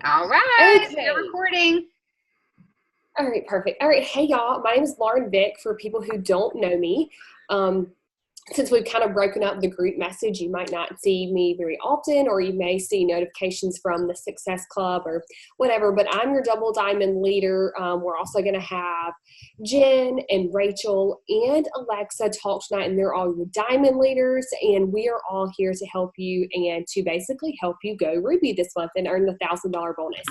All right, Okay. we're recording. All right, perfect. All right, hey y'all. My name is Lauren Vick. For people who don't know me, since we've kind of broken up the group message, you might not see me very often, or you may see notifications from the Success Club or whatever. But I'm your Double Diamond leader. We're also going to have Jen and Rachel and Alexa talk tonight, and they're all your Diamond leaders. And we are all here to help you and to basically help you go Ruby this month and earn the $1,000 bonus.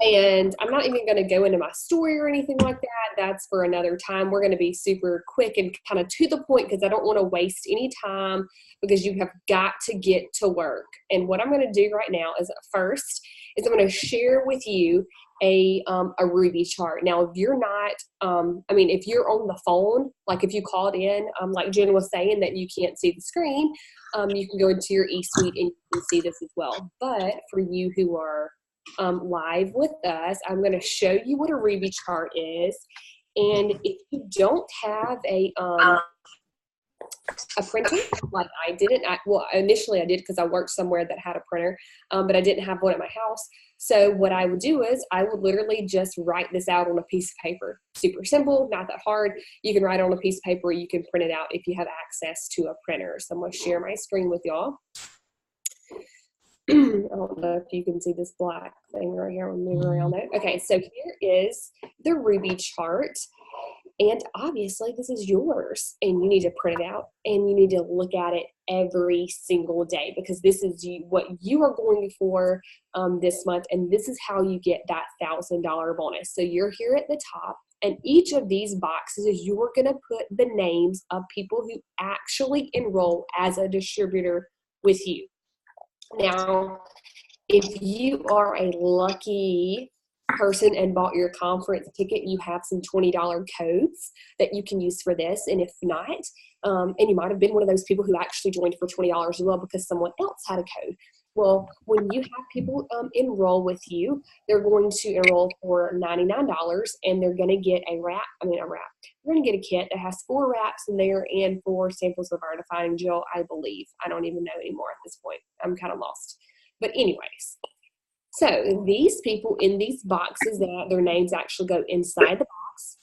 And I'm not even going to go into my story or anything like that. That's for another time. We're going to be super quick and kind of to the point because I don't want to waste any time because you have got to get to work. And what I'm going to do right now is first is I'm going to share with you a Ruby chart. Now, if you're not, if you're on the phone, like if you called in, like Jen was saying that you can't see the screen, you can go into your eSuite and you can see this as well. But for you who are live with us, I'm going to show you what a Ruby chart is. And if you don't have a printer, like I didn't, initially I did because I worked somewhere that had a printer, but I didn't have one at my house. So what I would do is I would literally just write this out on a piece of paper. Super simple, not that hard. You can write it on a piece of paper. You can print it out if you have access to a printer. So I'm going to share my screen with y'all. I don't know if you can see this black thing right here. I'm moving around it. Okay, so here is the Ruby chart. And obviously this is yours and you need to print it out and you need to look at it every single day because this is what you are going for this month, and this is how you get that $1,000 bonus. So you're here at the top, and each of these boxes is you're going to put the names of people who actually enroll as a distributor with you. Now, if you are a lucky person and bought your conference ticket, you have some $20 codes that you can use for this. And if not, and you might have been one of those people who actually joined for $20 as well because someone else had a code. Well, when you have people enroll with you, they're going to enroll for $99 and they're going to get a wrap. They're going to get a kit that has 4 wraps in there and 4 samples of Artifying Gel, I believe. I don't even know anymore at this point. I'm kind of lost. But anyways, so these people in these boxes, their names actually go inside the box,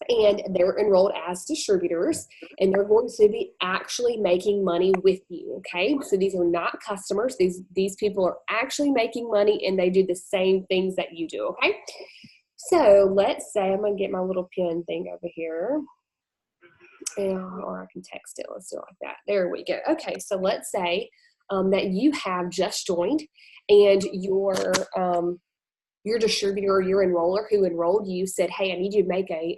and they're enrolled as distributors, and they're going to be actually making money with you, okay? So these are not customers. These people are actually making money, and they do the same things that you do, okay? So let's say I'm going to get my little pen thing over here, or I can text it. Let's do it like that. There we go. Okay, so let's say that you have just joined, and your distributor or your enroller who enrolled you said, hey, I need you to make a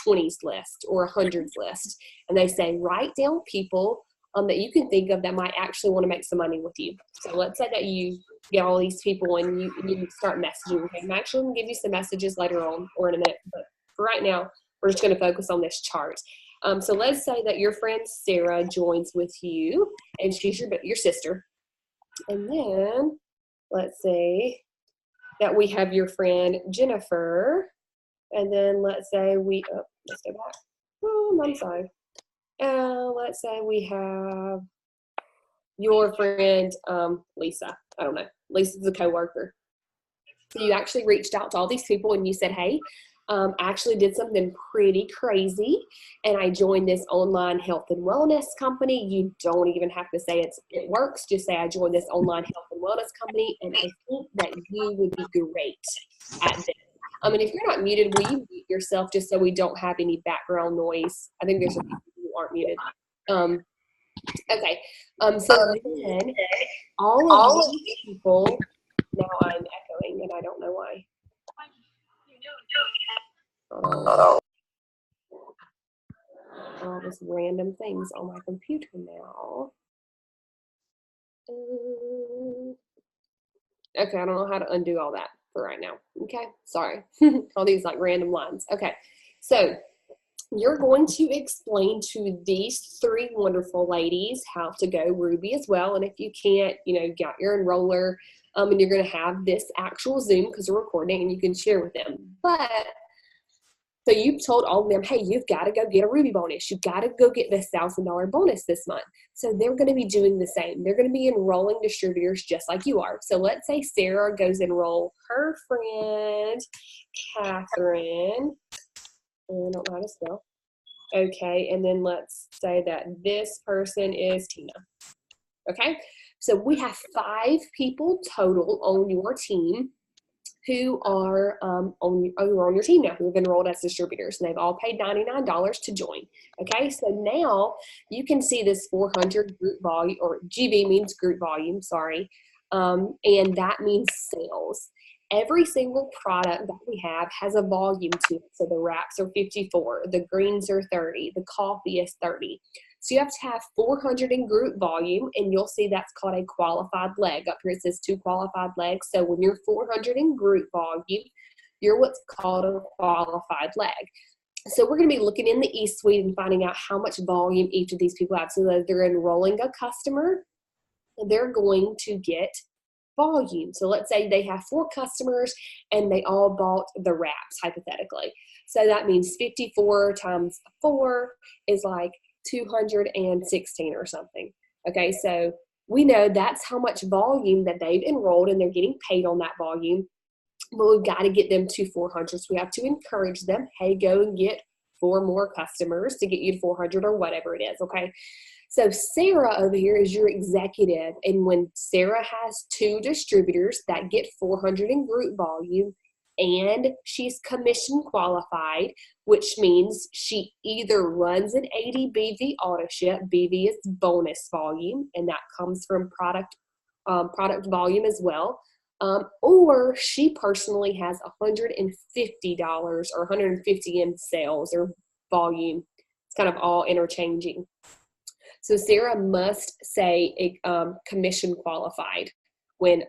20s list or a 100s list. And they say, write down people that you can think of that might actually want to make some money with you. So let's say that you get all these people and you start messaging. Okay, I'm actually going to give you some messages later on or in a minute, but for right now, we're just going to focus on this chart. So let's say that your friend Sarah joins with you, and she's your sister. And then let's say that we have your friend Jennifer, and then let's say let's go back. I'm sorry. Let's say we have your friend Lisa. I don't know. Lisa's a coworker. So you actually reached out to all these people and you said, hey, I actually did something pretty crazy, and I joined this online health and wellness company. You don't even have to say it works. Just say I joined this online health and wellness company, and I think that you would be great at this. And if you're not muted, will you mute yourself just so we don't have any background noise? I think there's some people who aren't muted. Okay. So then all of these people, now I'm echoing and I don't know why. All these random things on my computer now. Okay, I don't know how to undo all that for right now. Okay, sorry. All these like random lines. Okay, so you're going to explain to these 3 wonderful ladies how to go Ruby as well. And if you can't, got your enroller, and you're going to have this actual Zoom because we're recording and you can share with them. But So you've told all of them, hey, you've got to go get a Ruby bonus. You've got to go get this $1,000 bonus this month. So they're going to be doing the same. They're going to be enrolling distributors just like you are. So let's say Sarah goes enroll her friend, Catherine. I don't know how to spell. Okay, and then let's say that this person is Tina. Okay, so we have 5 people total on your team who are on your team now, who have enrolled as distributors, and they've all paid $99 to join. Okay, so now you can see this 400 group volume, or GV means group volume, sorry, and that means sales. Every single product that we have has a volume to it. So the wraps are 54, the greens are 30, the coffee is 30. So you have to have 400 in group volume, and you'll see that's called a qualified leg. Up here it says 2 qualified legs. So when you're 400 in group volume, you're what's called a qualified leg. So we're going to be looking in the eSuite and finding out how much volume each of these people have. So that they're enrolling a customer, they're going to get volume. So let's say they have 4 customers and they all bought the wraps, hypothetically. So that means 54 times 4 is like 216 or something. Okay, so we know that's how much volume that they've enrolled, and they're getting paid on that volume. But we've got to get them to 400. So we have to encourage them, hey, go and get 4 more customers to get you to 400 or whatever it is. Okay. So Sarah over here is your executive, and when Sarah has 2 distributors that get 400 in group volume, and she's commission qualified, which means she either runs an 80 BV auto ship. BV is bonus volume, and that comes from product volume as well. Or she personally has $150 or 150 in sales or volume. It's kind of all interchanging. So Sarah must say commission qualified when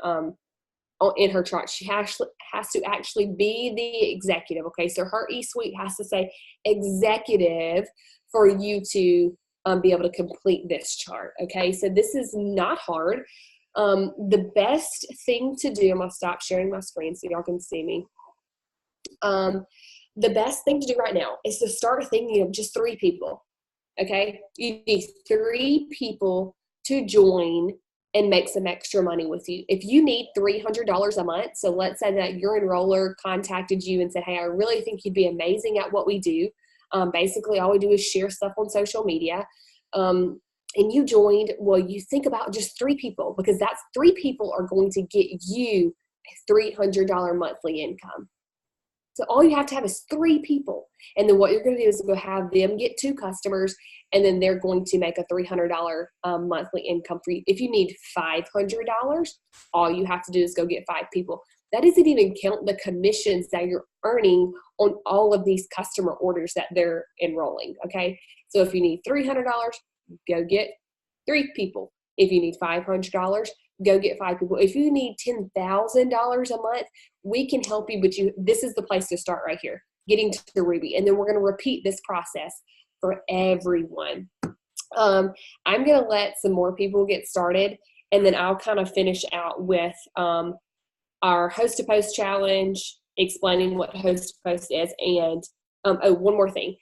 in her chart. She has to actually be the executive. Okay, so her eSuite has to say executive for you to be able to complete this chart. Okay, so this is not hard. The best thing to do, I'm going to stop sharing my screen so y'all can see me. The best thing to do right now is to start thinking of just 3 people. Okay, you need 3 people to join and make some extra money with you. If you need $300 a month, so let's say that your enroller contacted you and said, hey, I really think you'd be amazing at what we do. Basically, all we do is share stuff on social media. And you joined, well, you think about just 3 people, because that's 3 people are going to get you a $300 monthly income. So all you have to have is 3 people. And then what you're going to do is go have them get 2 customers, and then they're going to make a $300 monthly income for you. If you need $500, all you have to do is go get 5 people. That doesn't even count the commissions that you're earning on all of these customer orders that they're enrolling, okay? So if you need $300, go get 3 people. If you need $500, go get 5 people. If you need $10,000 a month, we can help you, but this is the place to start right here, getting to Ruby. And then we're going to repeat this process for everyone. I'm going to let some more people get started, and then I'll kind of finish out with our Host to Post challenge, explaining what Host to Post is. And one more thing.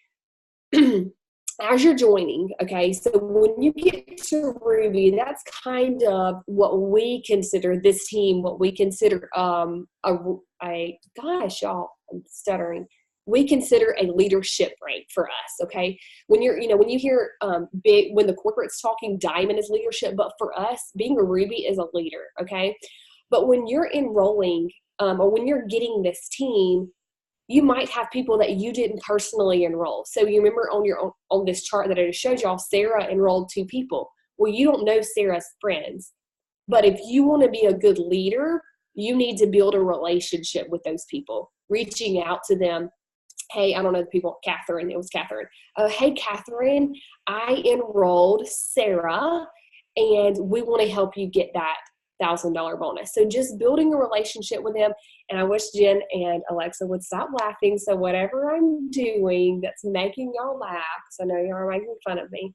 As you're joining, okay, so when you get to Ruby, that's kind of what we consider this team, what we consider gosh, y'all, I'm stuttering. We consider a leadership rank for us, okay? When when you hear when the corporate's talking, diamond is leadership, but for us, being a Ruby is a leader, okay? But when you're enrolling or when you're getting this team, you might have people that you didn't personally enroll. So you remember on this chart that I just showed y'all, Sarah enrolled 2 people. Well, you don't know Sarah's friends. But if you want to be a good leader, you need to build a relationship with those people, reaching out to them. Hey, I don't know the people, Catherine, it was Catherine. Hey, Catherine, I enrolled Sarah, and we want to help you get that $1,000 bonus. So just building a relationship with them. And I wish Jen and Alexa would stop laughing. So whatever I'm doing that's making y'all laugh, because I know y'all are making fun of me.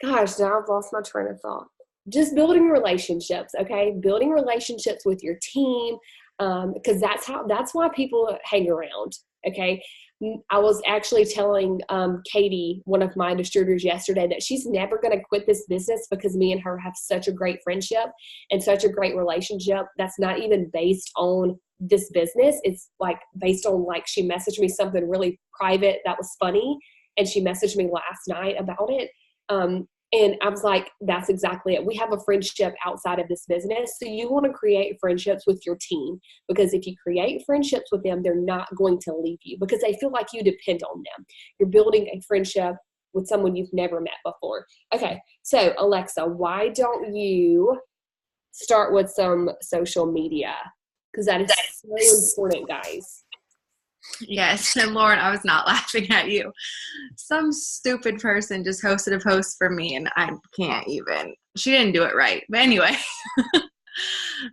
Gosh, now I've lost my train of thought. Just building relationships, okay? Building relationships with your team. because that's why people hang around. Okay. I was actually telling Katie, one of my distributors yesterday, that she's never going to quit this business because me and her have such a great friendship and such a great relationship that's not even based on this business. It's like based on, like, she messaged me something really private that was funny, and she messaged me last night about it. And I was like, that's exactly it. We have a friendship outside of this business. So you want to create friendships with your team, because if you create friendships with them, they're not going to leave you because they feel like you depend on them. You're building a friendship with someone you've never met before. Okay. So Alexa, why don't you start with some social media? Because that is so important, guys. Yes, and Lauren, I was not laughing at you. Some stupid person just hosted a post for me, and I can't even. She didn't do it right. But anyway.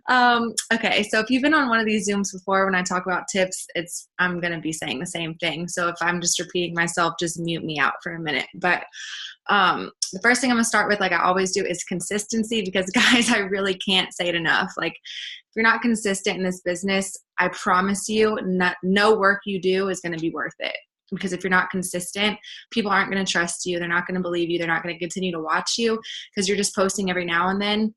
Okay, so if you've been on one of these Zooms before, when I talk about tips, I'm going to be saying the same thing. So if I'm just repeating myself, just mute me out for a minute. But the first thing I'm going to start with, like I always do, is consistency, because guys, I really can't say it enough. Like, if you're not consistent in this business, I promise you, no work you do is going to be worth it. Because if you're not consistent, people aren't going to trust you. They're not going to believe you. They're not going to continue to watch you because you're just posting every now and then.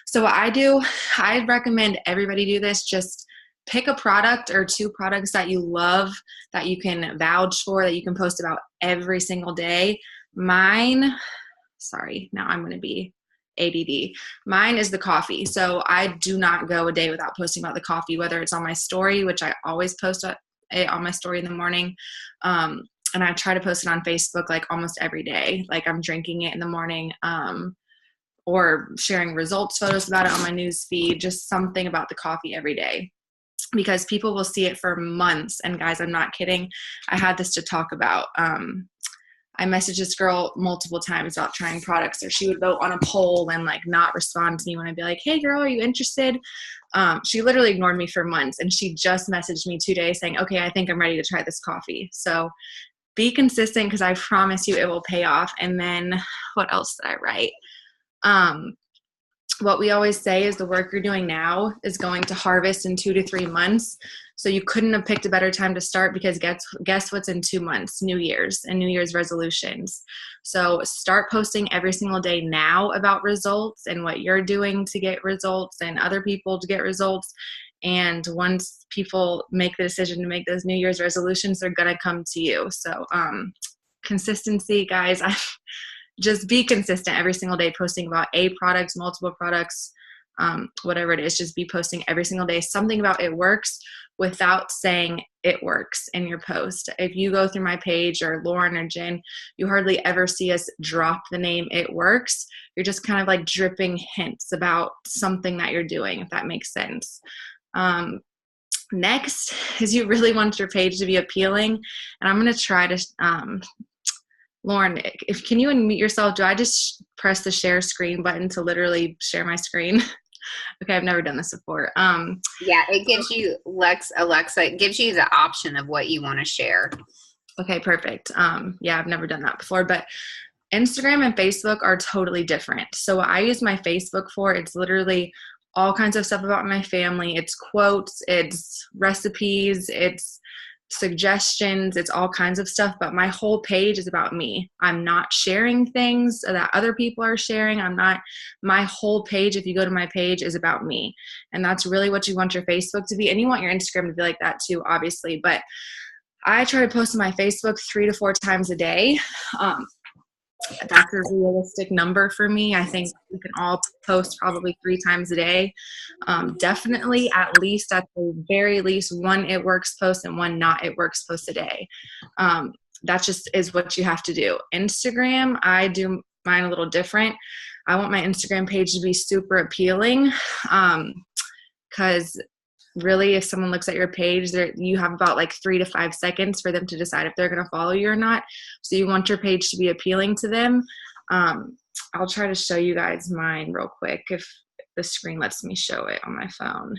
So what I do, I recommend everybody do this. Just pick a product or two products that you love, that you can vouch for, that you can post about every single day. Mine, sorry, now I'm going to be ADD. Mine is the coffee. So I do not go a day without posting about the coffee, whether it's on my story, which I always post on my story in the morning. And I try to post it on Facebook like almost every day. Like I'm drinking it in the morning, or sharing results photos about it on my news feed, just something about the coffee every day, because people will see it for months. And guys, I'm not kidding. I had this to talk about. I messaged this girl multiple times about trying products, or she would vote on a poll and like not respond to me when I'd be like, hey girl, are you interested? She literally ignored me for months, and she just messaged me 2 days saying, okay, I think I'm ready to try this coffee. So be consistent, because I promise you it will pay off. And then what else did I write? What we always say is the work you're doing now is going to harvest in 2 to 3 months. So you couldn't have picked a better time to start, because guess what's in 2 months? New Year's and New Year's resolutions. So start posting every single day now about results and what you're doing to get results and other people to get results. And once people make the decision to make those New Year's resolutions, they're going to come to you. So consistency, guys. Just be consistent every single day, posting about a product, multiple products, whatever it is. Just be posting every single day something about it works, without saying it works in your post. If you go through my page, or Lauren or Jen, you hardly ever see us drop the name It Works. You're just kind of like dripping hints about something that you're doing, if that makes sense. Next is, you really want your page to be appealing. And I'm going to try to Lauren, can you unmute yourself? Do I just press the share screen button to literally share my screen? Okay, I've never done this before. Yeah, it gives you, Alexa, it gives you the option of what you want to share. Okay, perfect. Yeah, I've never done that before, but Instagram and Facebook are totally different. So what I use my Facebook for, it's literally all kinds of stuff about my family. It's quotes, it's recipes, it's suggestions, it's all kinds of stuff, but my whole page is about me. I'm not sharing things that other people are sharing. My whole page, if you go to my page, is about me. And that's really what you want your Facebook to be. And you want your Instagram to be like that too, obviously. But I try to post on my Facebook 3 to 4 times a day. That's a realistic number for me. I think we can all post probably 3 times a day. Definitely at least, at the very least, 1 It Works post and 1 Not It Works post a day. That just is what you have to do. Instagram, I do mine a little different. I want my Instagram page to be super appealing, because really, if someone looks at your page, you have about like 3 to 5 seconds for them to decide if they're going to follow you or not. So you want your page to be appealing to them. I'll try to show you guys mine real quick if the screen lets me show it on my phone.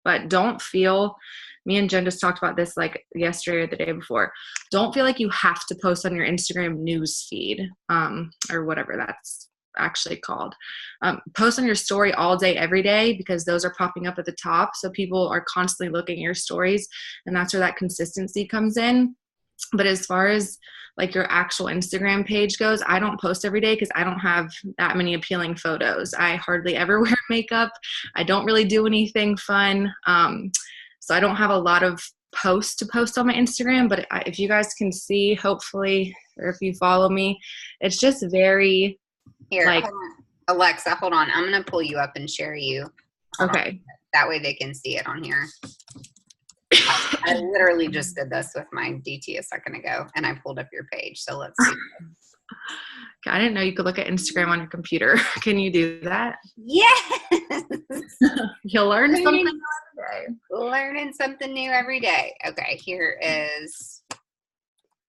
But don't feel, me and Jen just talked about this like yesterday or the day before. Don't feel like you have to post on your Instagram news feed, or whatever that's actually called. Post on your story all day, every day, because those are popping up at the top. So people are constantly looking at your stories, and that's where that consistency comes in. But as far as like your actual Instagram page goes, I don't post every day because I don't have that many appealing photos. I hardly ever wear makeup. I don't really do anything fun. So I don't have a lot of posts to post on my Instagram, but if you guys can see, hopefully, or if you follow me, it's just very Here, like, hold on. Alexa, hold on. I'm going to pull you up and share you. Hold okay. on. That way they can see it on here. I literally just did this with my DT a second ago, and I pulled up your page. So let's see. I didn't know you could look at Instagram on your computer. Can you do that? Yes. You'll learn something every day. Learning something new every day. Okay, here is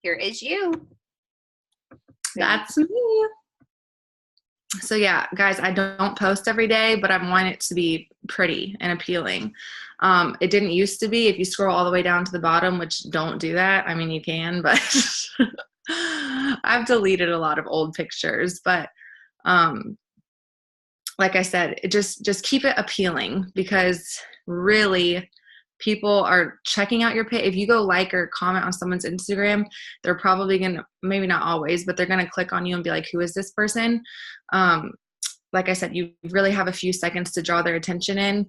you. That's me. So yeah, guys, I don't post every day, but I want it to be pretty and appealing. It didn't used to be. If you scroll all the way down to the bottom, which don't do that. I mean, you can, but I've deleted a lot of old pictures. But like I said, it just keep it appealing, because really people are checking out your page. If you go like or comment on someone's Instagram, they're probably going to, maybe not always, but they're going to click on you and be like, who is this person? Like I said, you really have a few seconds to draw their attention in,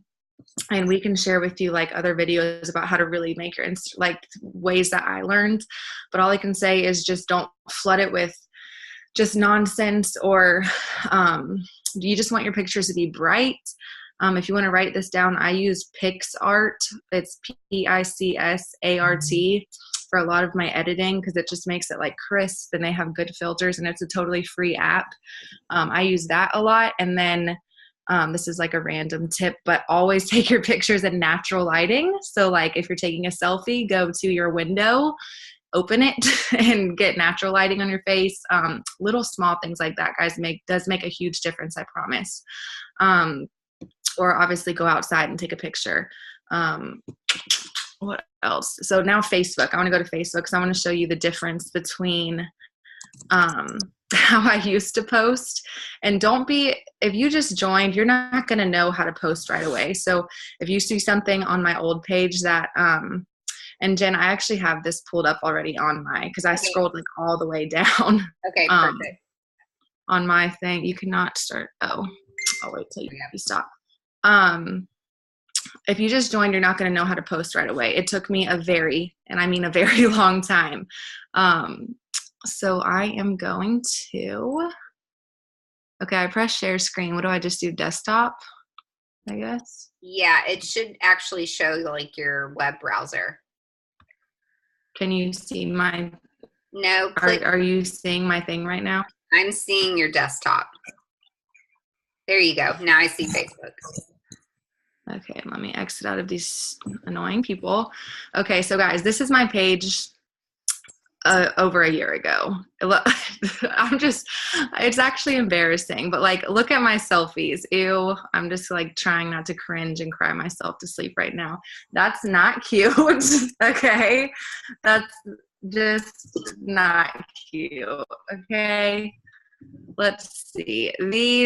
and we can share with you like other videos about how to really make your like ways that I learned. But all I can say is just don't flood it with just nonsense, or you just want your pictures to be bright. If you want to write this down, I use PicsArt. It's PicsArt for a lot of my editing, because it just makes it like crisp, and they have good filters, and it's a totally free app. I use that a lot. And then this is like a random tip, but always take your pictures in natural lighting. So like if you're taking a selfie, go to your window, open it, and get natural lighting on your face. Little small things like that, guys, does make a huge difference, I promise. Or obviously go outside and take a picture. What else? So now Facebook. I want to go to Facebook because I want to show you the difference between how I used to post. And if you just joined, you're not going to know how to post right away. So if you see something on my old page that, and Jen, I actually have this pulled up already on because I scrolled like all the way down. Okay, perfect. On my thing, you cannot start. I'll wait till you stop. If you just joined, you're not going to know how to post right away. It took me a very long time. So I am going to, I press share screen. What do I just do? Desktop, I guess. Yeah, it should actually show like your web browser. Can you see my? No. Are you seeing my thing right now? I'm seeing your desktop. There you go. Now I see Facebook. Okay, let me exit out of these annoying people. Okay, so guys, this is my page over a year ago. It's actually embarrassing, but like, look at my selfies. Ew, I'm just like trying not to cringe and cry myself to sleep right now. That's not cute. Okay, that's just not cute. Okay. Let's see.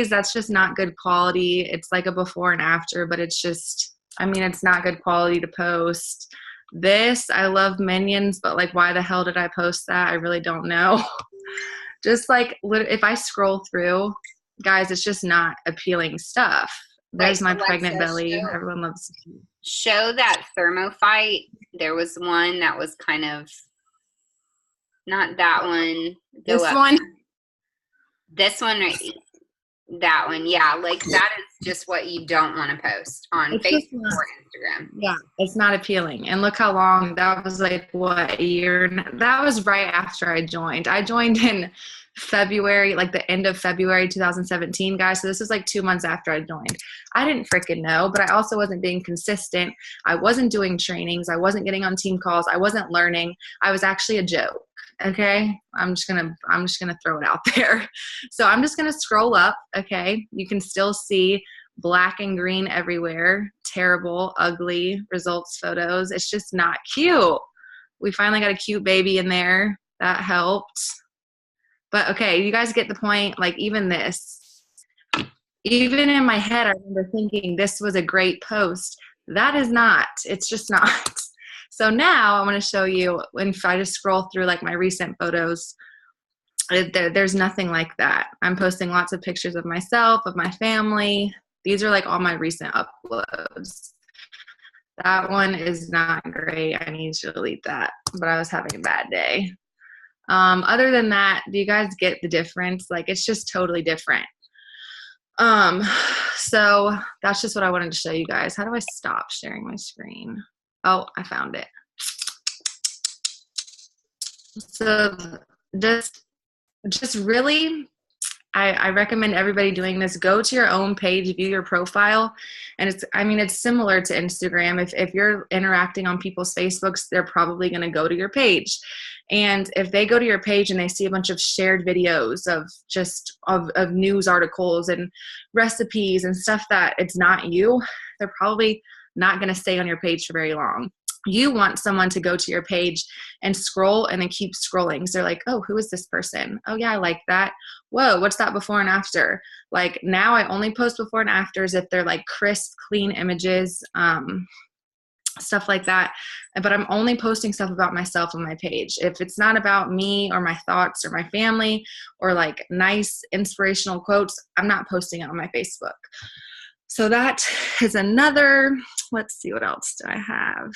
That's just not good quality. It's like a before and after, but it's just, it's not good quality to post. This, I love Minions, but like, why the hell did I post that? I really don't know. Just like, if I scroll through, guys, it's just not appealing stuff. There's my pregnant belly. Everyone loves it. Show that Thermophyte. There was one that was kind of, not that one. This one. This one, right? That one, yeah. Like that is just what you don't want to post on Facebook or Instagram. Yeah, it's not appealing. And look how long that was. Like what, a year? That was right after I joined. I joined in February, like the end of February 2017, guys. So this is like 2 months after I joined. I didn't freaking know, but I also wasn't being consistent. I wasn't doing trainings. I wasn't getting on team calls. I wasn't learning. I was actually a joke. Okay, I'm just gonna throw it out there. So I'm just gonna scroll up. Okay, you can still see black and green everywhere. Terrible, ugly results photos. It's just not cute. We finally got a cute baby in there. That helped. But okay, you guys get the point. Like even this, even in my head, I remember thinking this was a great post. That is not. It's just not. So now I'm going to show you, if I just scroll through like my recent photos, there's nothing like that. I'm posting lots of pictures of myself, of my family. These are like all my recent uploads. That one is not great. I need to delete that, but I was having a bad day. Other than that, do you guys get the difference? Like, it's just totally different. So that's just what I wanted to show you guys. How do I stop sharing my screen? Oh, I found it. So just really, I recommend everybody doing this. Go to your own page, view your profile. And it's similar to Instagram. If you're interacting on people's Facebooks, they're probably going to go to your page. And if they go to your page and they see a bunch of shared videos of news articles and recipes and stuff that it's not you, they're probably not going to stay on your page for very long. You want someone to go to your page and scroll and then keep scrolling. So they're like, oh, who is this person? Oh yeah, I like that. Whoa, what's that before and after? Like, now I only post before and afters if they're like crisp, clean images, stuff like that. But I'm only posting stuff about myself on my page. If it's not about me or my thoughts or my family or like nice inspirational quotes, I'm not posting it on my Facebook. So that is another, let's see, what else do I have?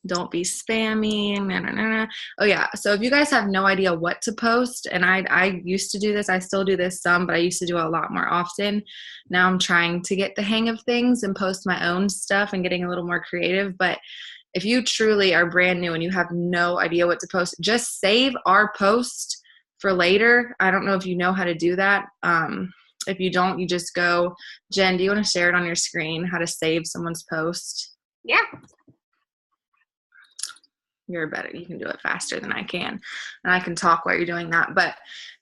Don't be spammy. Oh yeah. So if you guys have no idea what to post, and I used to do this, I still do this some, but I used to do it a lot more often. Now I'm trying to get the hang of things and post my own stuff and getting a little more creative. But if you truly are brand new and you have no idea what to post, just save our post for later. I don't know if you know how to do that. If you don't, you just go, Jen, do you want to share it on your screen, how to save someone's post? Yeah. You're better. You can do it faster than I can. And I can talk while you're doing that. But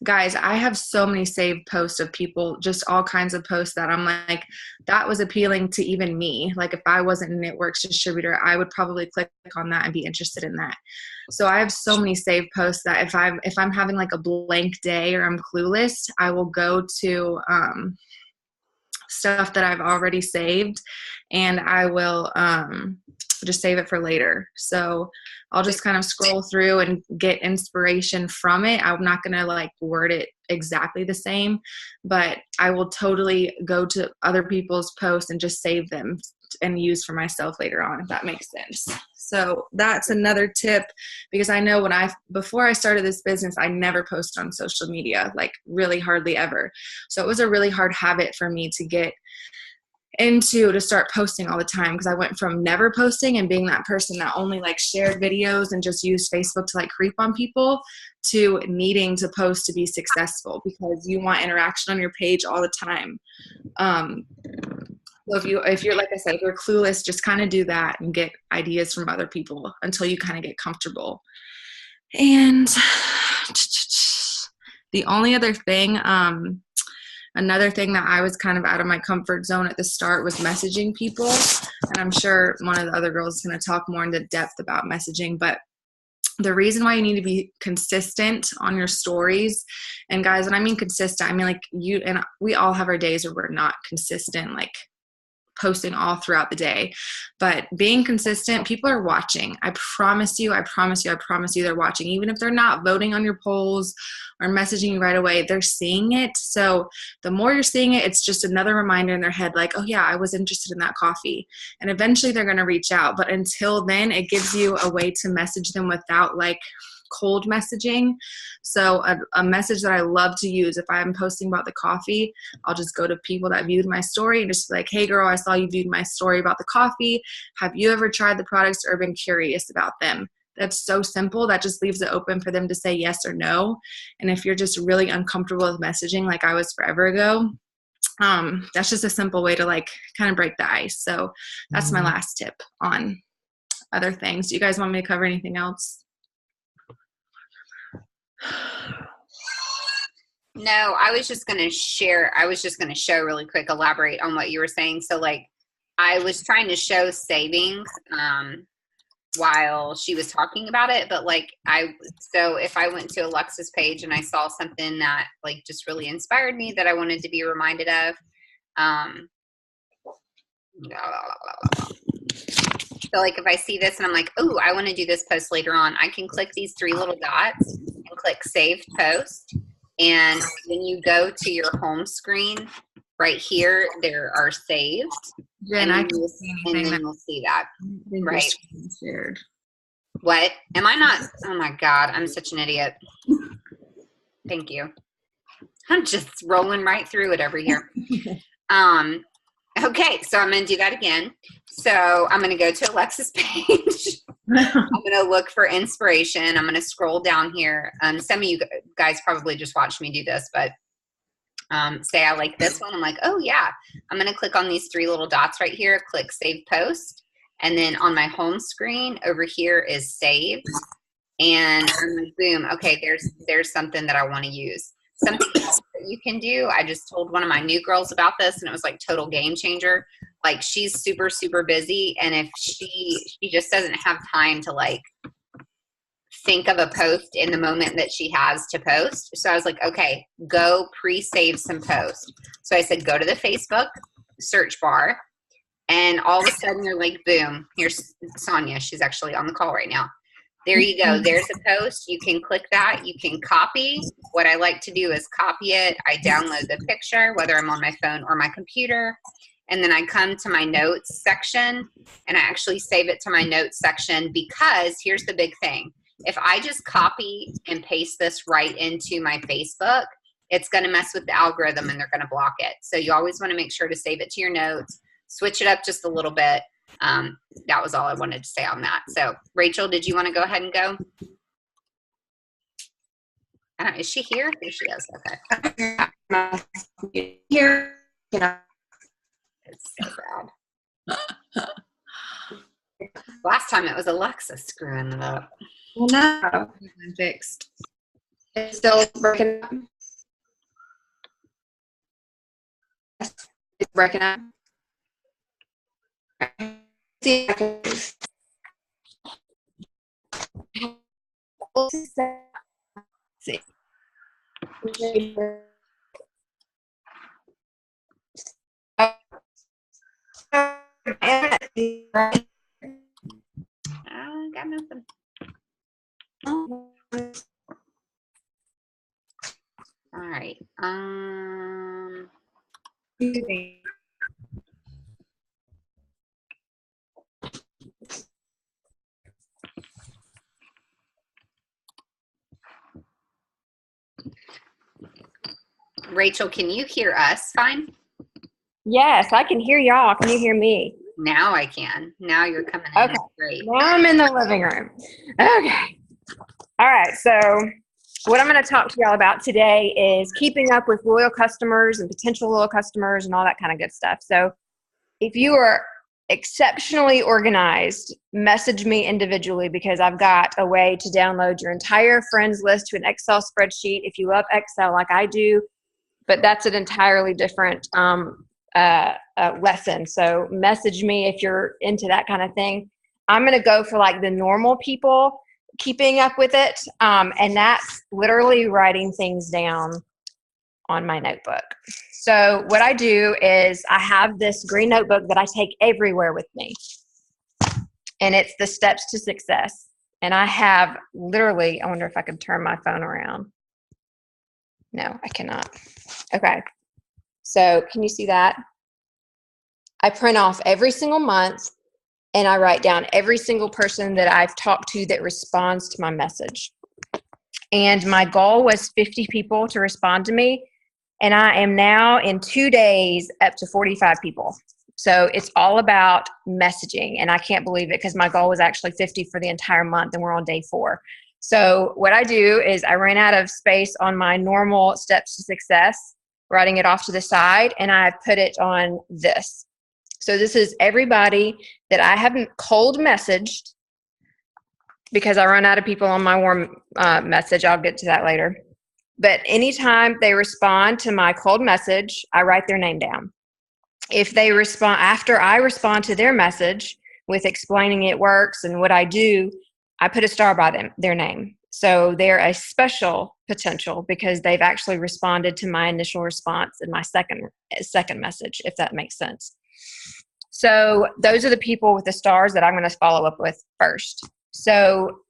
guys, I have so many saved posts of people, just all kinds of posts that I'm like, that was appealing to even me. Like, if I wasn't a Knitworks distributor, I would probably click on that and be interested in that. So I have so many saved posts that if I'm having like a blank day or I'm clueless, I will go to stuff that I've already saved, and I will just save it for later. So I'll just kind of scroll through and get inspiration from it. I'm not going to like word it exactly the same, but I will totally go to other people's posts and just save them and use for myself later on, if that makes sense. So that's another tip, because I know before I started this business, I never posted on social media, like really hardly ever. So it was a really hard habit for me to get into, to start posting all the time, because I went from never posting and being that person that only like shared videos and just used Facebook to like creep on people, to needing to post to be successful, because you want interaction on your page all the time. So if you're like I said, if you're clueless, just kind of do that and get ideas from other people until you kind of get comfortable. And the only other thing, another thing that I was kind of out of my comfort zone at the start was messaging people. And I'm sure one of the other girls is going to talk more into depth about messaging, but the reason why you need to be consistent on your stories, and guys, when I mean consistent, I mean like you and we all have our days where we're not consistent, like posting all throughout the day, but being consistent, people are watching. I promise you they're watching. Even if they're not voting on your polls or messaging you right away, they're seeing it. So the more you're seeing it, it's just another reminder in their head, like, oh yeah, I was interested in that coffee. And eventually they're going to reach out. But until then, it gives you a way to message them without like cold messaging. So a message that I love to use, if I'm posting about the coffee, I'll just go to people that viewed my story and just be like, hey girl, I saw you viewed my story about the coffee. Have you ever tried the products or been curious about them? That's so simple. That just leaves it open for them to say yes or no. And if you're just really uncomfortable with messaging, like I was forever ago, that's just a simple way to like kind of break the ice. So that's my last tip on other things. Do you guys want me to cover anything else? No, I was just going to show really quick, elaborate on what you were saying. So like, I was trying to show savings. while she was talking about it, but like so if I went to Alexa's page and I saw something that like just really inspired me that I wanted to be reminded of, so like if I see this and I'm like, oh, I want to do this post later on, I can click these 3 little dots and click saved post. And when you go to your home screen right here, there are saved. Jen, I can see and anything then you'll see that. Right. Shared. What? Am I not? Oh my God, I'm such an idiot. Thank you. I'm just rolling right through it over here. Okay, so I'm going to do that again. So I'm going to go to Alexa's page. I'm going to look for inspiration. I'm going to scroll down here. Some of you guys probably just watched me do this, but say I like this one. I'm like, oh yeah. I'm going to click on these 3 little dots right here, click save post. And then on my home screen over here is saved. And I'm like, boom, okay, there's something that I want to use. Something else that you can do, I just told one of my new girls about this, and it was like total game changer. Like, she's super, super busy, and if she just doesn't have time to like think of a post in the moment that she has to post. So I was like, okay, go pre-save some posts. So I said, go to the Facebook search bar, and all of a sudden you're like, boom, here's Sonia. She's actually on the call right now. There you go. There's a post. You can click that. You can copy. What I like to do is copy it. I download the picture, whether I'm on my phone or my computer. And then I come to my notes section and I actually save it to my notes section, because here's the big thing. If I just copy and paste this right into my Facebook, it's going to mess with the algorithm and they're going to block it. So you always want to make sure to save it to your notes, switch it up just a little bit. That was all I wanted to say on that. So Rachel, did you want to go ahead and go? I don't know, is she here? Here she is. Okay. Here. It's so bad. Last time it was Alexa screwing it up. Well, no, I'm fixed. it's still breaking up. It's breaking up. See, I can See. I got nothing. All right. Rachel, can you hear us fine? Yes, I can hear y'all. Can you hear me? Now I can. Now you're coming in. Okay. Great. Now I'm in the living room. Okay. All right. So what I'm going to talk to y'all about today is keeping up with loyal customers and potential loyal customers and all that kind of good stuff. So if you are exceptionally organized, message me individually, because I've got a way to download your entire friends list to an Excel spreadsheet if you love Excel like I do. But that's an entirely different lesson. So message me if you're into that kind of thing. I'm going to go for like the normal people keeping up with it. And that's literally writing things down on my notebook. So what I do is I have this green notebook that I take everywhere with me. And it's the steps to success. And I have literally, I wonder if I can turn my phone around. No, I cannot. Okay. So can you see that? I print off every single month and I write down every single person that I've talked to that responds to my message. And my goal was 50 people to respond to me. And I am now in 2 days up to 45 people. So it's all about messaging. And I can't believe it because my goal was actually 50 for the entire month and we're on day 4. So what I do is I ran out of space on my normal steps to success, writing it off to the side, and I put it on this. So this is everybody that I haven't cold messaged because I run out of people on my warm message. I'll get to that later. But anytime they respond to my cold message, I write their name down. If they respond after I respond to their message, with explaining it works and what I do, I put a star by their name. So they're a special potential because they've actually responded to my initial response in my second message, if that makes sense. So those are the people with the stars that I'm going to follow up with first. So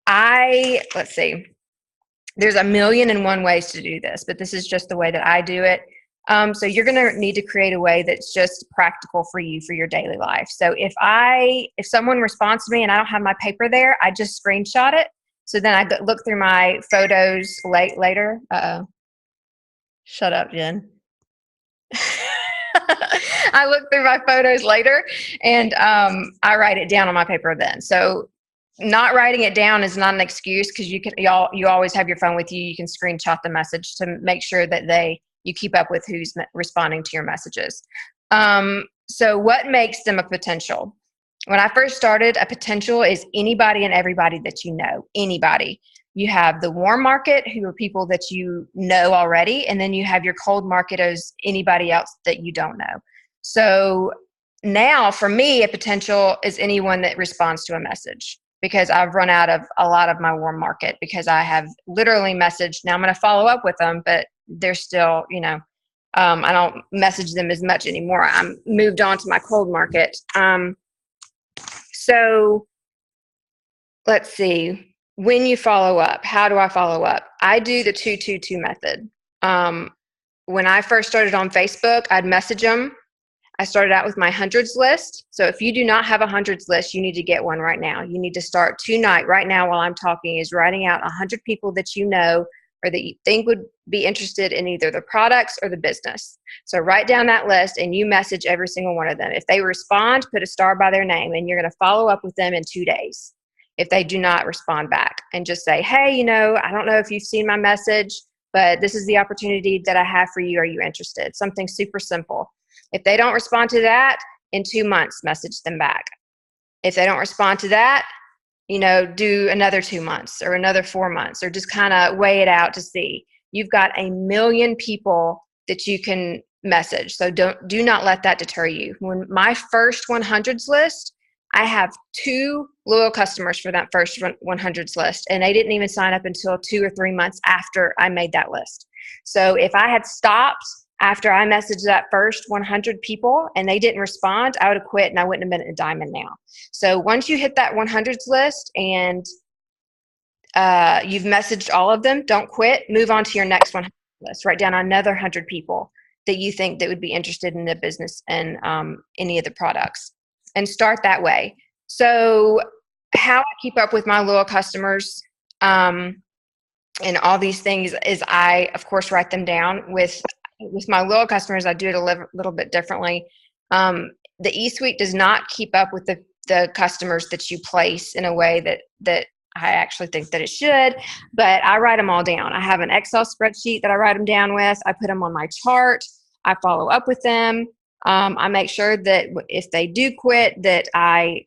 let's see, there's 1,000,001 ways to do this, but this is just the way that I do it. So you're going to need to create a way that's just practical for you for your daily life. So if someone responds to me and I don't have my paper there, I just screenshot it. So then I look through my photos later. Shut up, Jen. I look through my photos later and I write it down on my paper then. So not writing it down is not an excuse because you always have your phone with you. You can screenshot the message to make sure that you keep up with who's responding to your messages. So what makes them a potential? When I first started, a potential is anybody and everybody that you know, anybody. You have the warm market, who are people that you know already, and then you have your cold market as anybody else that you don't know. So now for me, a potential is anyone that responds to a message, because I've run out of a lot of my warm market because I have literally messaged. Now I'm going to follow up with them, but they're still, I don't message them as much anymore. I'm moved on to my cold market. So let's see, when you follow up, how do I follow up? I do the 2-2-2 method. When I first started on Facebook, I'd message them. I started out with my hundreds list. So if you do not have a hundreds list, you need to get one right now. You need to start tonight, right now while I'm talking, is writing out 100 people that you know or that you think would be interested in either the products or the business. So write down that list and you message every single one of them. If they respond, put a star by their name and you're going to follow up with them in 2 days. If they do not respond back, and just say, hey, I don't know if you've seen my message, but this is the opportunity that I have for you. Are you interested? Something super simple. If they don't respond to that, in 2 months, message them back. If they don't respond to that, do another 2 months or another 4 months, or just kind of weigh it out to see. You've got 1,000,000 people that you can message. So do not let that deter you. When my first 100s list, I have 2 loyal customers for that first 100s list, and they didn't even sign up until 2 or 3 months after I made that list. So if I had stopped after I messaged that first 100 people and they didn't respond, I would have quit and I wouldn't have been at Diamond now. So once you hit that 100s list and you've messaged all of them, don't quit. Move on to your next 100 list. Write down another 100 people that you think that would be interested in the business and any of the products, and start that way. So how I keep up with my loyal customers and all these things is I, of course, write them down. With my loyal customers, I do it a little bit differently. The eSuite does not keep up with the customers that you place in a way that I actually think that it should, but I write them all down. I have an Excel spreadsheet that I write them down with. I put them on my chart. I follow up with them. I make sure that if they do quit, that I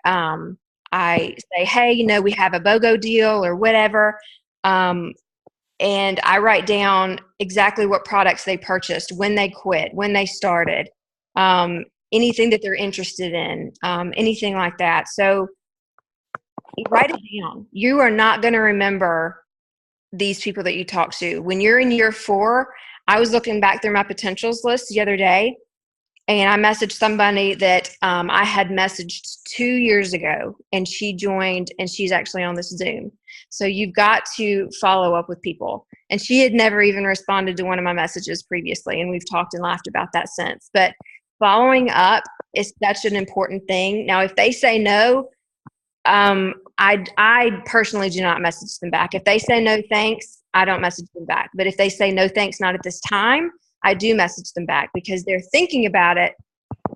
say, hey, we have a BOGO deal or whatever. And I write down exactly what products they purchased, when they quit, when they started, anything that they're interested in, anything like that. So write it down. You are not going to remember these people that you talk to. When you're in year 4, I was looking back through my potentials list the other day, and I messaged somebody that I had messaged 2 years ago, and she joined, and she's actually on this Zoom. So you've got to follow up with people. And she had never even responded to one of my messages previously, and we've talked and laughed about that since. But following up is such an important thing. Now, if they say no, I personally do not message them back. If they say no thanks, I don't message them back. But if they say no thanks, not at this time, I do message them back because they're thinking about it.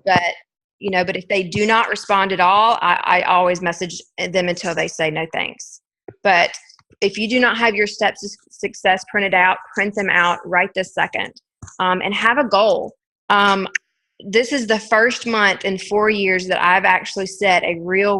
But if they do not respond at all, I always message them until they say no thanks. But if you do not have your steps to success printed out, print them out right this second, and have a goal. This is the first month in 4 years that I've actually set a real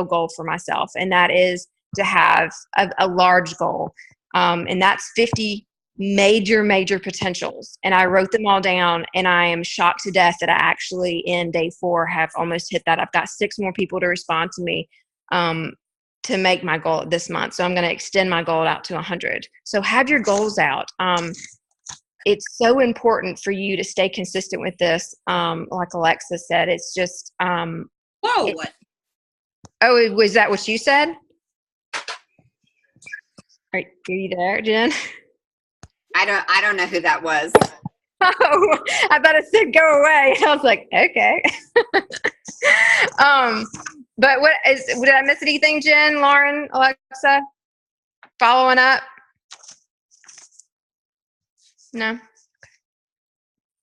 goal for myself. And that is to have a large goal. And that's 50 major potentials, and I wrote them all down, and I am shocked to death that I actually in day 4 have almost hit that. I've got 6 more people to respond to me to make my goal this month. So I'm going to extend my goal out to 100. So have your goals out. It's so important for you to stay consistent with this. Like Alexa said, it's just Whoa, what? Oh, was that what you said? Are you there, Jen? I don't know who that was. Oh, I thought it said go away. I was like, okay. But did I miss anything, Jen, Lauren, Alexa? Following up? No?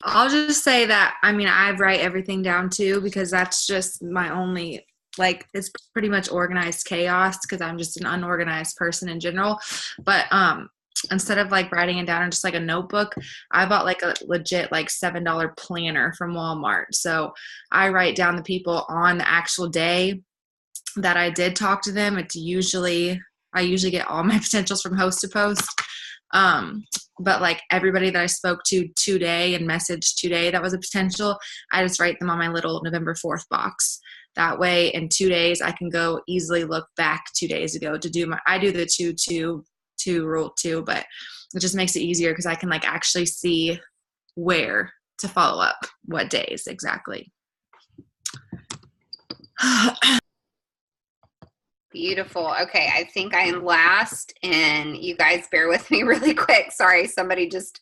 I'll just say that, I mean, I write everything down too, because that's just my only, like, it's pretty much organized chaos because I'm just an unorganized person in general. But instead of like writing it down in just like a notebook, I bought like a legit like $7 planner from Walmart. So I write down the people on the actual day that I did talk to them. I usually get all my potentials from Host to Post. But like everybody that I spoke to today and messaged today that was a potential, I just write them on my little November 4th box. That way in 2 days I can go easily look back 2 days ago to do I do the 2-2 rule too, but it just makes it easier because I can like actually see where to follow up, what days exactly. Beautiful. Okay, I think I am last, and you guys bear with me really quick. Sorry, somebody just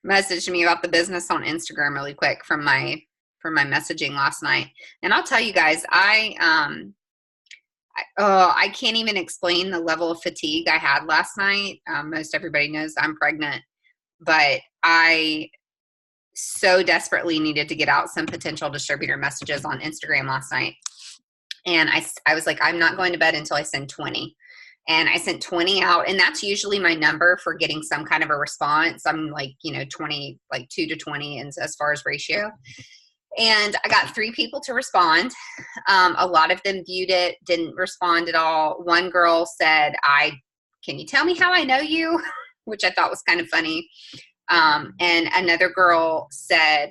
messaged me about the business on Instagram really quick from my messaging last night. And I'll tell you guys, I can't even explain the level of fatigue I had last night. Most everybody knows I'm pregnant, but I so desperately needed to get out some potential distributor messages on Instagram last night. And I was like, I'm not going to bed until I send 20. And I sent 20 out, and that's usually my number for getting some kind of a response. I'm like, 20, like 2 to 20 as far as ratio. And I got 3 people to respond. A lot of them viewed it, didn't respond at all. One girl said, can you tell me how I know you? Which I thought was kind of funny. And another girl said,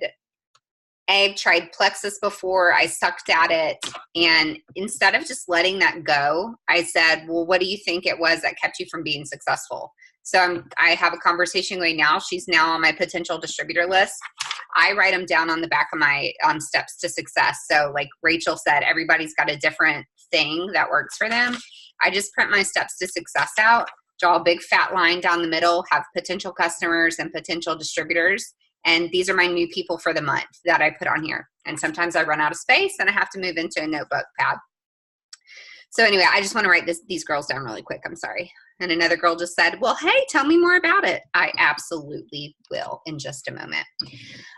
I've tried Plexus before. I sucked at it. And instead of just letting that go, I said, well, what do you think it was that kept you from being successful? So I have a conversation going now. She's now on my potential distributor list. I write them down on the back of my steps to success. So like Rachel said, everybody's got a different thing that works for them. I just print my steps to success out, draw a big fat line down the middle, have potential customers and potential distributors. And these are my new people for the month that I put on here. And sometimes I run out of space and I have to move into a notebook pad. So anyway, I just want to write these girls down really quick. I'm sorry. And another girl just said, well, hey, tell me more about it. I absolutely will in just a moment.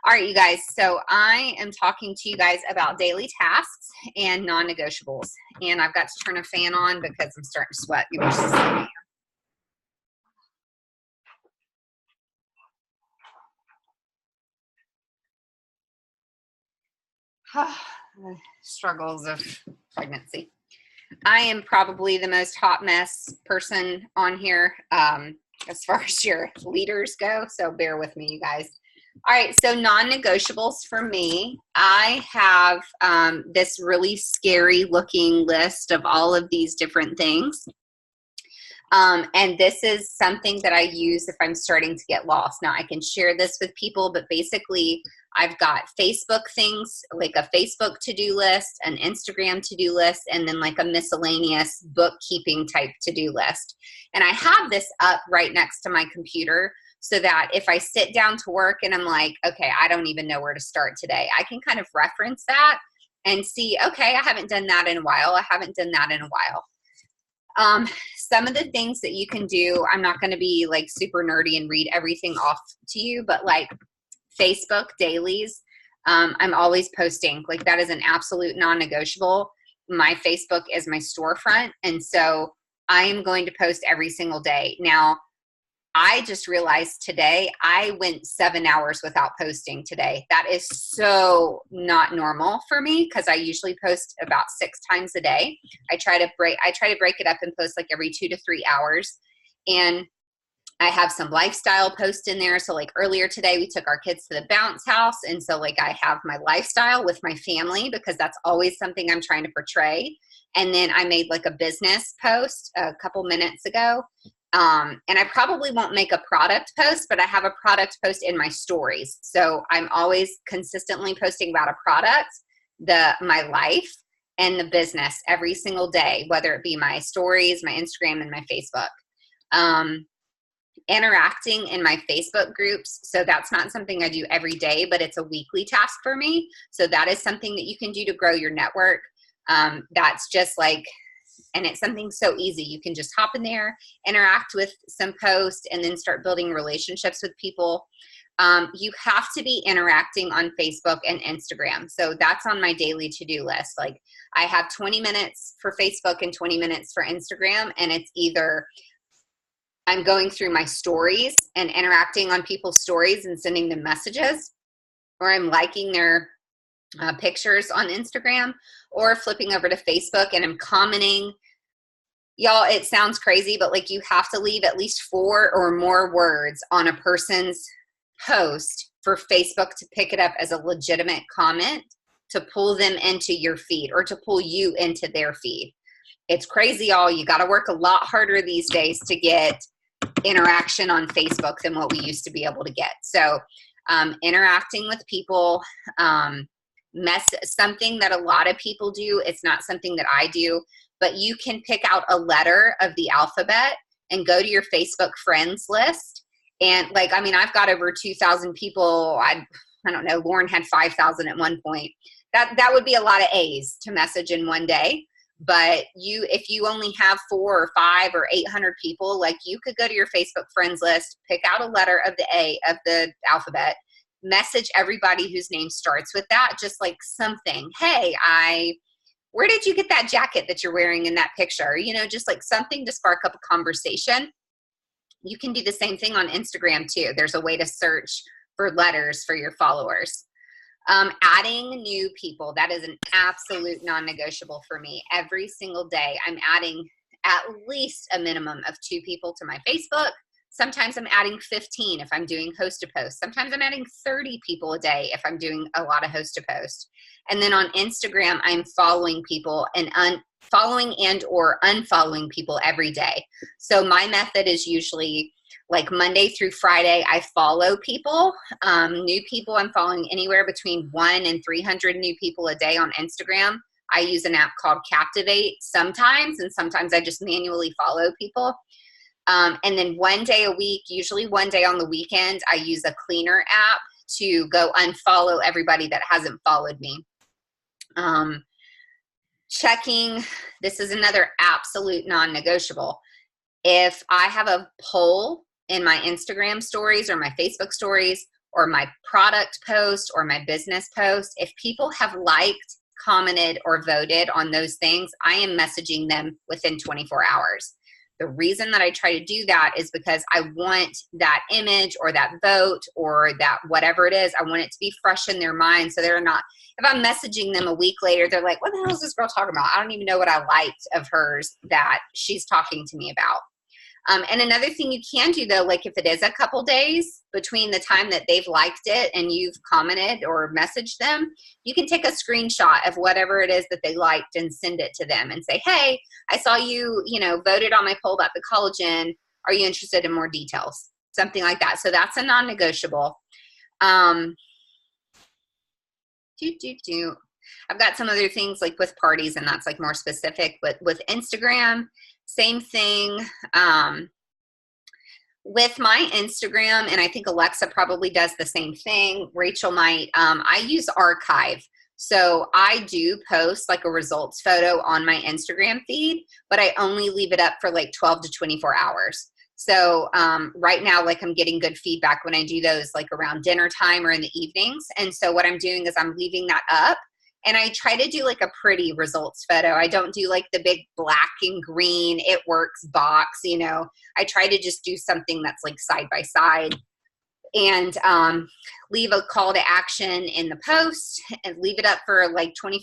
All right, you guys. So I am talking to you guys about daily tasks and non-negotiables. And I've got to turn a fan on because I'm starting to sweat. Give me just a second. Struggles of pregnancy. I am probably the most hot mess person on here as far as your leaders go, so bear with me, you guys. All right, so non-negotiables for me, I have this really scary looking list of all of these different things. And this is something that I use if I'm starting to get lost. Now, I can share this with people, but basically I've got Facebook things, like a Facebook to-do list, an Instagram to-do list, and then like a miscellaneous bookkeeping type to-do list. And I have this up right next to my computer so that if I sit down to work and I'm like, okay, I don't even know where to start today, I can kind of reference that and see, okay, I haven't done that in a while. I haven't done that in a while. Some of the things that you can do, I'm not going to be like super nerdy and read everything off to you, but like Facebook dailies, I'm always posting. Like that is an absolute non-negotiable. My Facebook is my storefront. And so I am going to post every single day. Now, I just realized today I went 7 hours without posting today. That is so not normal for me because I usually post about 6 times a day. I try to break it up and post like every 2 to 3 hours. And I have some lifestyle posts in there. So like earlier today, we took our kids to the bounce house. And so like I have my lifestyle with my family because that's always something I'm trying to portray. And then I made like a business post a couple minutes ago. And I probably won't make a product post, but I have a product post in my stories. So I'm always consistently posting about a product, my life, and the business every single day, whether it be my stories, my Instagram, and my Facebook. Interacting in my Facebook groups. So that's not something I do every day, but it's a weekly task for me. So that is something that you can do to grow your network. That's just like, and it's something so easy. You can just hop in there, interact with some posts, and then start building relationships with people. You have to be interacting on Facebook and Instagram. So that's on my daily to-do list. Like I have 20 minutes for Facebook and 20 minutes for Instagram. And it's either I'm going through my stories and interacting on people's stories and sending them messages, or I'm liking their pictures on Instagram, or flipping over to Facebook and I'm commenting. Y'all, it sounds crazy, but like you have to leave at least 4 or more words on a person's post for Facebook to pick it up as a legitimate comment to pull them into your feed or to pull you into their feed. It's crazy, y'all. You got to work a lot harder these days to get interaction on Facebook than what we used to be able to get. So interacting with people, something that a lot of people do. It's not something that I do, but you can pick out a letter of the alphabet and go to your Facebook friends list. And like, I mean, I've got over 2,000 people. I don't know, Lauren had 5,000 at one point. That would be a lot of A's to message in one day. But if you only have 4 or 5 or 800 people, like you could go to your Facebook friends list, pick out a letter of the A of the alphabet, message everybody whose name starts with that, just like something. Hey, where did you get that jacket that you're wearing in that picture? You know, just like something to spark up a conversation. You can do the same thing on Instagram too. There's a way to search for letters for your followers. Adding new people, that is an absolute non-negotiable for me. Every single day, I'm adding at least a minimum of 2 people to my Facebook. Sometimes I'm adding 15 if I'm doing host to post. Sometimes I'm adding 30 people a day if I'm doing a lot of host to post. And then on Instagram, I'm following people and following and or unfollowing people every day. So my method is usually like Monday through Friday, I follow people. New people, I'm following anywhere between 1 and 300 new people a day on Instagram. I use an app called Captivate sometimes, and sometimes I just manually follow people. And then one day a week, usually one day on the weekend, I use a cleaner app to go unfollow everybody that hasn't followed me. Checking, this is another absolute non-negotiable. If I have a poll in my Instagram stories or my Facebook stories or my product post or my business post, if people have liked, commented, or voted on those things, I am messaging them within 24 hours. The reason that I try to do that is because I want that image or that vote or that whatever it is, I want it to be fresh in their mind. So they're not, if I'm messaging them a week later, they're like, what the hell is this girl talking about? I don't even know what I liked of hers that she's talking to me about. And another thing you can do though, like if it is a couple days between the time that they've liked it and you've commented or messaged them, you can take a screenshot of whatever it is that they liked and send it to them and say, hey, I saw you, voted on my poll about the collagen. Are you interested in more details? Something like that. So that's a non-negotiable. I've got some other things like with parties, and that's like more specific, but with Instagram, same thing. With my Instagram, and I think Alexa probably does the same thing, Rachel might, I use archive. So I do post like a results photo on my Instagram feed, but I only leave it up for like 12 to 24 hours. So right now, like I'm getting good feedback when I do those like around dinner time or in the evenings. And so what I'm doing is I'm leaving that up. And I try to do like a pretty results photo. I don't do like the big black and green, it works box, I try to just do something that's like side by side and leave a call to action in the post and leave it up for like 12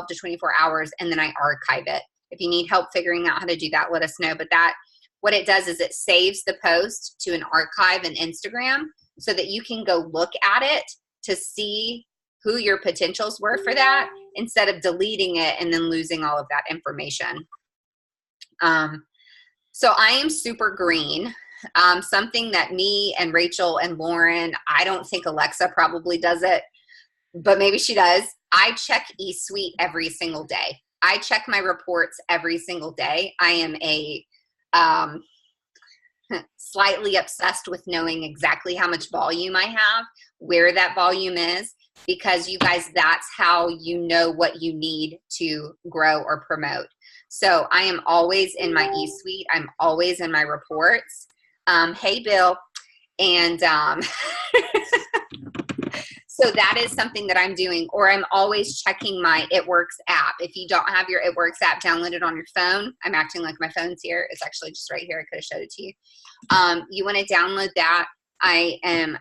to 24 hours. And then I archive it. If you need help figuring out how to do that, let us know. But that what it does is it saves the post to an archive in Instagram so that you can go look at it to see who your potentials were for that instead of deleting it and then losing all of that information. So I am super green. Something that me and Rachel and Lauren, I don't think Alexa probably does it, but maybe she does. I check eSuite every single day. I check my reports every single day. I am a slightly obsessed with knowing exactly how much volume I have, where that volume is, because you guys, that's how you know what you need to grow or promote. So I am always in my eSuite. I'm always in my reports. Hey, Bill. And so that is something that I'm doing, or I'm always checking my It Works app. If you don't have your It Works app downloaded on your phone, I'm acting like my phone's here. It's actually just right here. I could have showed it to you. You want to download that.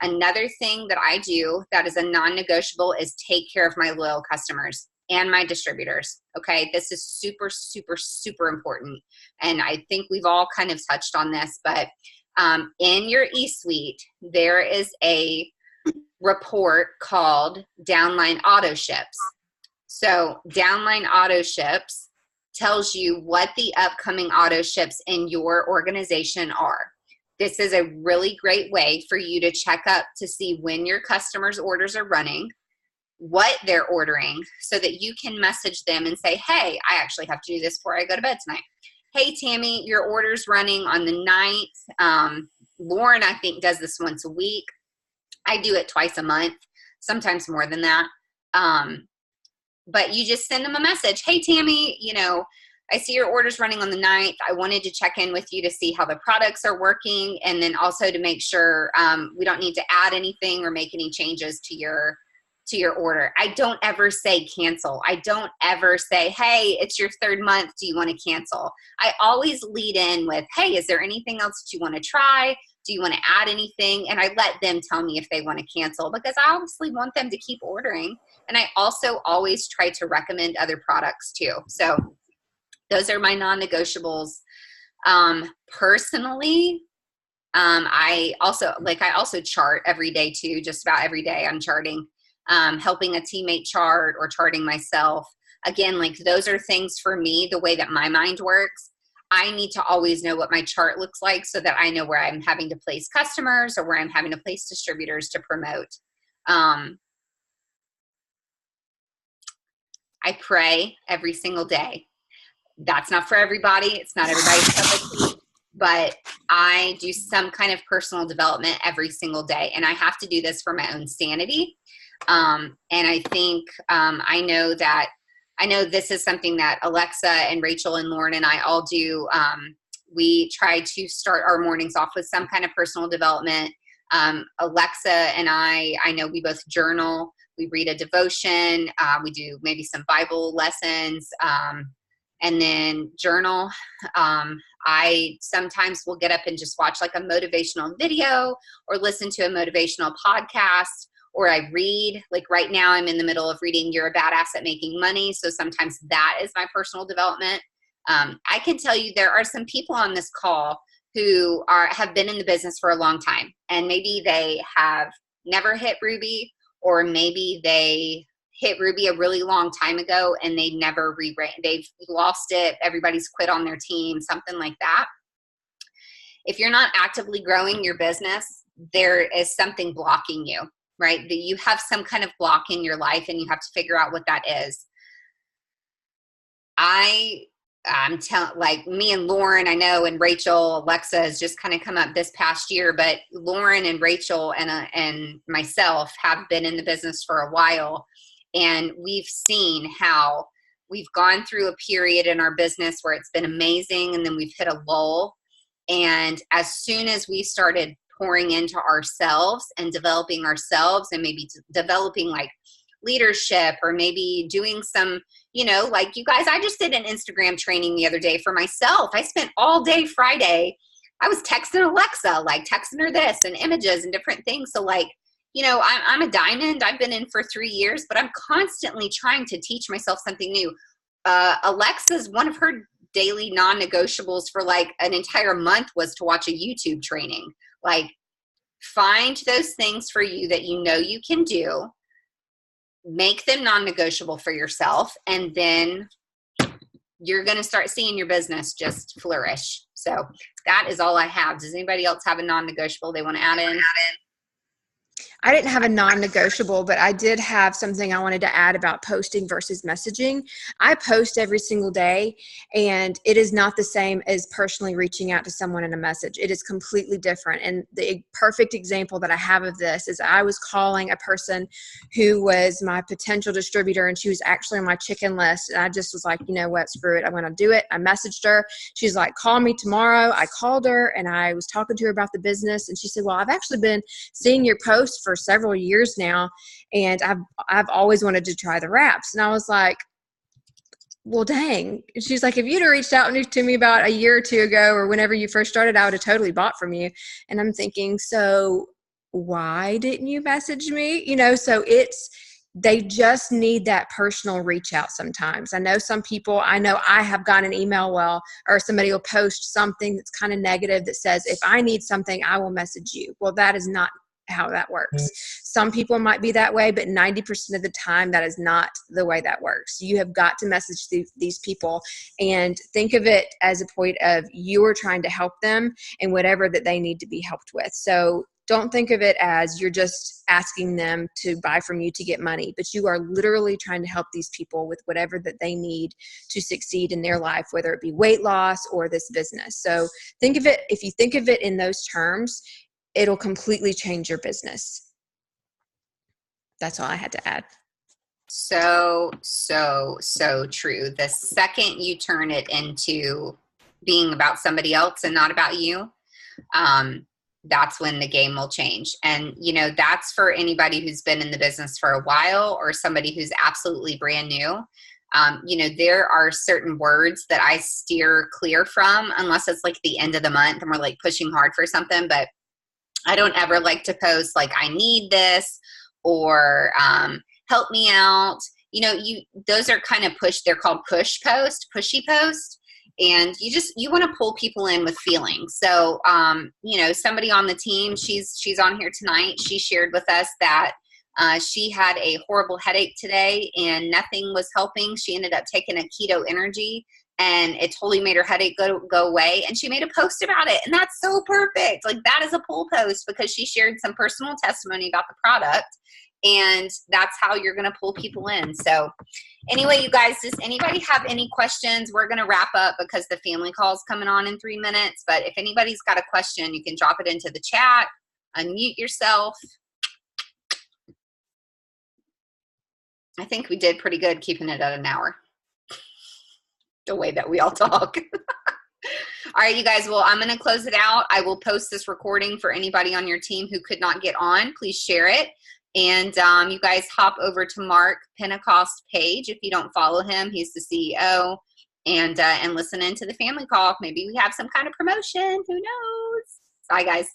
Another thing that I do that is a non-negotiable is take care of my loyal customers and my distributors. Okay. This is super, super, super important. And I think we've all kind of touched on this, but in your eSuite, there is a report called Downline Auto Ships. So Downline Auto Ships tells you what the upcoming auto ships in your organization are. This is a really great way for you to check up to see when your customers' orders are running, what they're ordering, so that you can message them and say, hey, I actually have to do this before I go to bed tonight. Hey, Tammy, your order's running on the 9th. Lauren, I think, does this once a week. I do it twice a month, sometimes more than that. But you just send them a message. Hey, Tammy, I see your order's running on the 9th. I wanted to check in with you to see how the products are working, and then also to make sure we don't need to add anything or make any changes to your order. I don't ever say cancel. I don't ever say, hey, it's your 3rd month. Do you want to cancel? I always lead in with, hey, is there anything else that you want to try? Do you want to add anything? And I let them tell me if they want to cancel, because I obviously want them to keep ordering. And I also always try to recommend other products too. So those are my non-negotiables. Personally, I also chart every day too. Just about every day I'm charting, helping a teammate chart or charting myself. Again, like those are things for me, the way that my mind works. I need to always know what my chart looks like so that I know where I'm having to place customers or where I'm having to place distributors to promote. I pray every single day. That's not for everybody. It's not everybody's cup of tea, but I do some kind of personal development every single day. And I have to do this for my own sanity. And I think I know this is something that Alexa and Rachel and Lauren and I all do. We try to start our mornings off with some kind of personal development. Alexa and I know we both journal. We read a devotion. We do maybe some Bible lessons, and then journal. I sometimes will get up and just watch like a motivational video or listen to a motivational podcast. Or I read, like right now I'm in the middle of reading You're a Badass at Making Money. So sometimes that is my personal development. I can tell you there are some people on this call who have been in the business for a long time, and maybe they have never hit Ruby, or maybe they hit Ruby a really long time ago and they never they've lost it. Everybody's quit on their team, something like that. If you're not actively growing your business, there is something blocking you. Right? That you have some kind of block in your life and you have to figure out what that is. I'm telling, like me and Lauren, I know, and Rachel, Alexa has just kind of come up this past year, but Lauren and Rachel and myself have been in the business for a while. And we've seen how we've gone through a period in our business where it's been amazing. And then we've hit a lull. And as soon as we started pouring into ourselves and developing ourselves, and maybe developing like leadership, or maybe doing some, like you guys, I just did an Instagram training the other day for myself. I spent all day Friday. I was texting Alexa, like texting her this and images and different things. So like, I'm a diamond. I've been in for 3 years, but I'm constantly trying to teach myself something new. Alexa's one of her daily non-negotiables for like an entire month was to watch a YouTube training. Like, find those things for you that you know you can do, make them non-negotiable for yourself, and then you're going to start seeing your business just flourish. So that is all I have. Does anybody else have a non-negotiable they want to add in? I didn't have a non-negotiable, but I did have something I wanted to add about posting versus messaging. I post every single day, and it is not the same as personally reaching out to someone in a message. It is completely different. And the perfect example that I have of this is I was calling a person who was my potential distributor, and she was actually on my chicken list. And I just was like, you know what, screw it. I'm going to do it. I messaged her. She's like, call me tomorrow. I called her, and I was talking to her about the business. And she said, well, I've actually been seeing your posts for several years now, and I've always wanted to try the wraps. And I was like, well, dang. And she's like, if you'd have reached out to me about a year or two ago, or whenever you first started, I would have totally bought from you. And I'm thinking, so why didn't you message me? You know, so they just need that personal reach out sometimes. I know some people, I know I have gotten an email, or somebody will post something that's kind of negative that says, if I need something, I will message you. Well, that is not how that works. Some people might be that way, but 90% of the time that is not the way that works. You have got to message these people and think of it as a point of you are trying to help them in whatever that they need to be helped with. So don't think of it as you're just asking them to buy from you to get money, but you are literally trying to help these people with whatever that they need to succeed in their life, whether it be weight loss or this business. So think of it, if you think of it in those terms, it'll completely change your business. That's all I had to add. So true. The second you turn it into being about somebody else and not about you, that's when the game will change. And, you know, that's for anybody who's been in the business for a while or somebody who's absolutely brand new. You know, there are certain words that I steer clear from unless it's like the end of the month and we're like pushing hard for something, but I don't ever like to post like, I need this or help me out. You know, those are kind of they're called pushy post. And you want to pull people in with feelings. So, you know, somebody on the team, she's on here tonight. She shared with us that she had a horrible headache today and nothing was helping. She ended up taking a keto energy and it totally made her headache go away. And she made a post about it. And that's so perfect. Like, that is a pull post because she shared some personal testimony about the product. And that's how you're going to pull people in. So anyway, you guys, does anybody have any questions? We're going to wrap up because the family call is coming on in 3 minutes. But if anybody's got a question, you can drop it into the chat, unmute yourself. I think we did pretty good keeping it at an hour. The way that we all talk. All right, you guys, well, I'm going to close it out. I will post this recording for anybody on your team who could not get on. Please share it. And you guys hop over to Mark Pentecost page. If you don't follow him, he's the CEO. And listen into the family call. Maybe we have some kind of promotion. Who knows? Bye, guys.